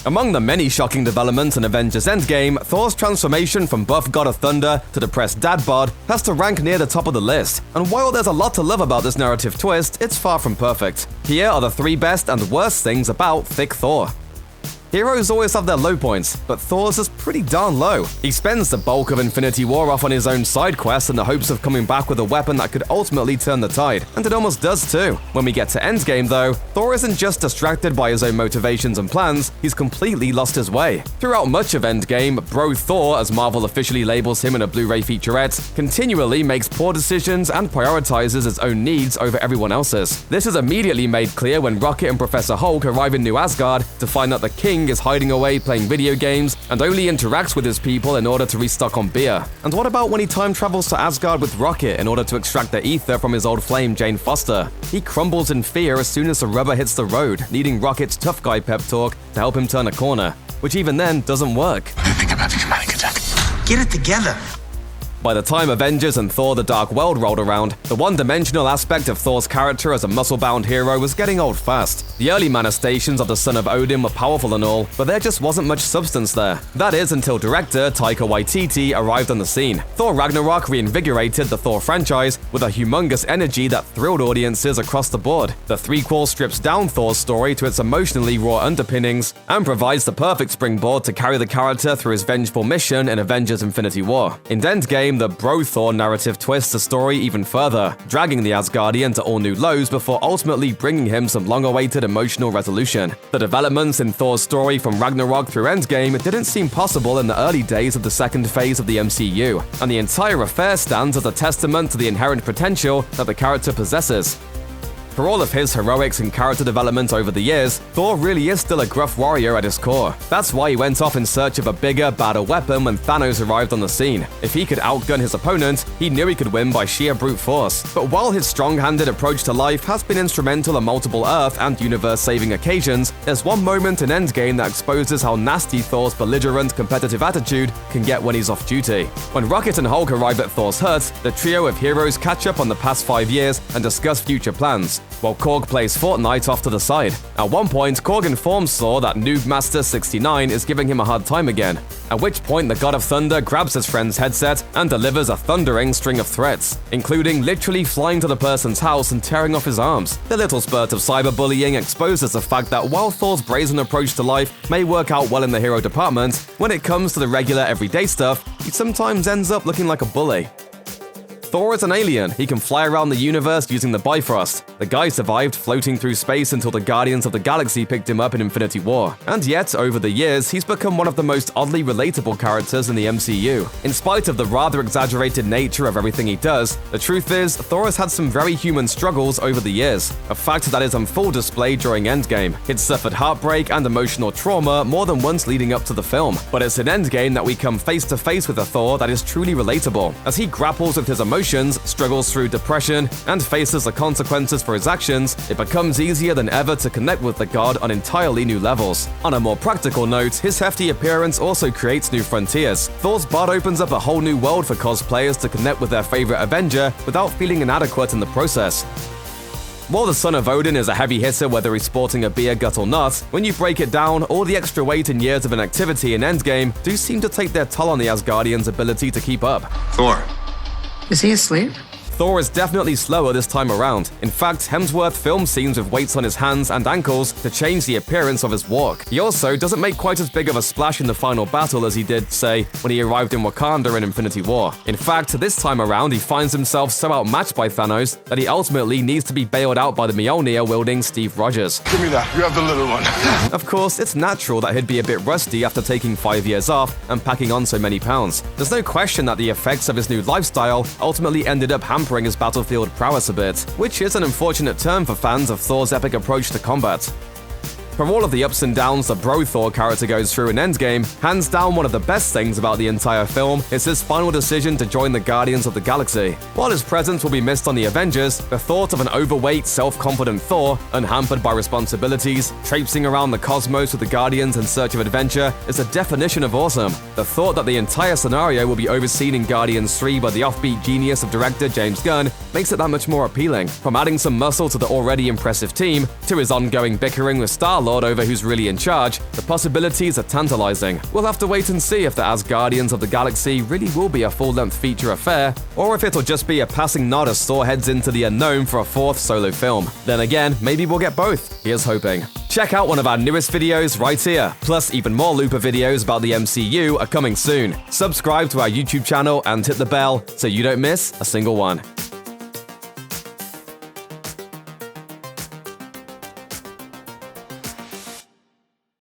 Among the many shocking developments in Avengers Endgame, Thor's transformation from buff god of thunder to depressed dad bod has to rank near the top of the list. And while there's a lot to love about this narrative twist, it's far from perfect. Here are the 3 best and worst things about Thick Thor. Heroes always have their low points, but Thor's is pretty darn low. He spends the bulk of Infinity War off on his own side quests in the hopes of coming back with a weapon that could ultimately turn the tide, and it almost does too. When we get to Endgame though, Thor isn't just distracted by his own motivations and plans, he's completely lost his way. Throughout much of Endgame, Bro Thor, as Marvel officially labels him in a Blu-ray featurette, continually makes poor decisions and prioritizes his own needs over everyone else's. This is immediately made clear when Rocket and Professor Hulk arrive in New Asgard to find that the king is hiding away playing video games and only interacts with his people in order to restock on beer. And what about when he time travels to Asgard with Rocket in order to extract the ether from his old flame Jane Foster? He crumbles in fear as soon as the rubber hits the road, needing Rocket's tough guy pep talk to help him turn a corner, which even then doesn't work. What do you think about the dramatic attack? Get it together. By the time Avengers and Thor: The Dark World rolled around, the one-dimensional aspect of Thor's character as a muscle-bound hero was getting old fast. The early manifestations of the son of Odin were powerful and all, but there just wasn't much substance there. That is until director Taika Waititi arrived on the scene. Thor Ragnarok reinvigorated the Thor franchise with a humongous energy that thrilled audiences across the board. The threequel strips down Thor's story to its emotionally raw underpinnings and provides the perfect springboard to carry the character through his vengeful mission in Avengers Infinity War. In Endgame, the Bro Thor narrative twists the story even further, dragging the Asgardian to all new lows before ultimately bringing him some long-awaited emotional resolution. The developments in Thor's story from Ragnarok through Endgame didn't seem possible in the early days of the second phase of the MCU, and the entire affair stands as a testament to the inherent potential that the character possesses. For all of his heroics and character development over the years, Thor really is still a gruff warrior at his core. That's why he went off in search of a bigger, badder weapon when Thanos arrived on the scene. If he could outgun his opponent, he knew he could win by sheer brute force. But while his strong-handed approach to life has been instrumental in multiple Earth and universe-saving occasions, there's one moment in Endgame that exposes how nasty Thor's belligerent, competitive attitude can get when he's off duty. When Rocket and Hulk arrive at Thor's hut, the trio of heroes catch up on the past 5 years and discuss future plans, while Korg plays Fortnite off to the side. At one point, Korg informs Thor that Noob Master 69 is giving him a hard time again, at which point the God of Thunder grabs his friend's headset and delivers a thundering string of threats, including literally flying to the person's house and tearing off his arms. The little spurt of cyberbullying exposes the fact that while Thor's brazen approach to life may work out well in the hero department, when it comes to the regular everyday stuff, he sometimes ends up looking like a bully. Thor is an alien. He can fly around the universe using the Bifrost. The guy survived floating through space until the Guardians of the Galaxy picked him up in Infinity War. And yet, over the years, he's become one of the most oddly relatable characters in the MCU. In spite of the rather exaggerated nature of everything he does, the truth is, Thor has had some very human struggles over the years, a fact that is on full display during Endgame. He'd suffered heartbreak and emotional trauma more than once leading up to the film, but it's in Endgame that we come face to face with a Thor that is truly relatable, as he grapples with his emotions, struggles through depression, and faces the consequences for his actions. It becomes easier than ever to connect with the god on entirely new levels. On a more practical note, his hefty appearance also creates new frontiers. Thor's bod opens up a whole new world for cosplayers to connect with their favorite Avenger without feeling inadequate in the process. While the son of Odin is a heavy hitter whether he's sporting a beer gut or not, when you break it down, all the extra weight and years of inactivity in Endgame do seem to take their toll on the Asgardians' ability to keep up. Thor. Is he asleep? Thor is definitely slower this time around. In fact, Hemsworth filmed scenes with weights on his hands and ankles to change the appearance of his walk. He also doesn't make quite as big of a splash in the final battle as he did, say, when he arrived in Wakanda in Infinity War. In fact, this time around, he finds himself so outmatched by Thanos that he ultimately needs to be bailed out by the Mjolnir-wielding Steve Rogers. Give me that. You have the little one. Of course, it's natural that he'd be a bit rusty after taking 5 years off and packing on so many pounds. There's no question that the effects of his new lifestyle ultimately ended up hampering his battlefield prowess a bit, which is an unfortunate term for fans of Thor's epic approach to combat. For all of the ups and downs the Bro Thor character goes through in Endgame, hands down one of the best things about the entire film is his final decision to join the Guardians of the Galaxy. While his presence will be missed on the Avengers, the thought of an overweight, self-confident Thor, unhampered by responsibilities, traipsing around the cosmos with the Guardians in search of adventure is a definition of awesome. The thought that the entire scenario will be overseen in Guardians 3 by the offbeat genius of director James Gunn makes it that much more appealing. From adding some muscle to the already impressive team, to his ongoing bickering with Star Star-Lord over who's really in charge, the possibilities are tantalizing. We'll have to wait and see if the Asgardians of the Galaxy really will be a full-length feature affair, or if it'll just be a passing nod as Thor heads into the unknown for a fourth solo film. Then again, maybe we'll get both. Here's hoping. Check out one of our newest videos right here. Plus, even more Looper videos about the MCU are coming soon. Subscribe to our YouTube channel and hit the bell so you don't miss a single one.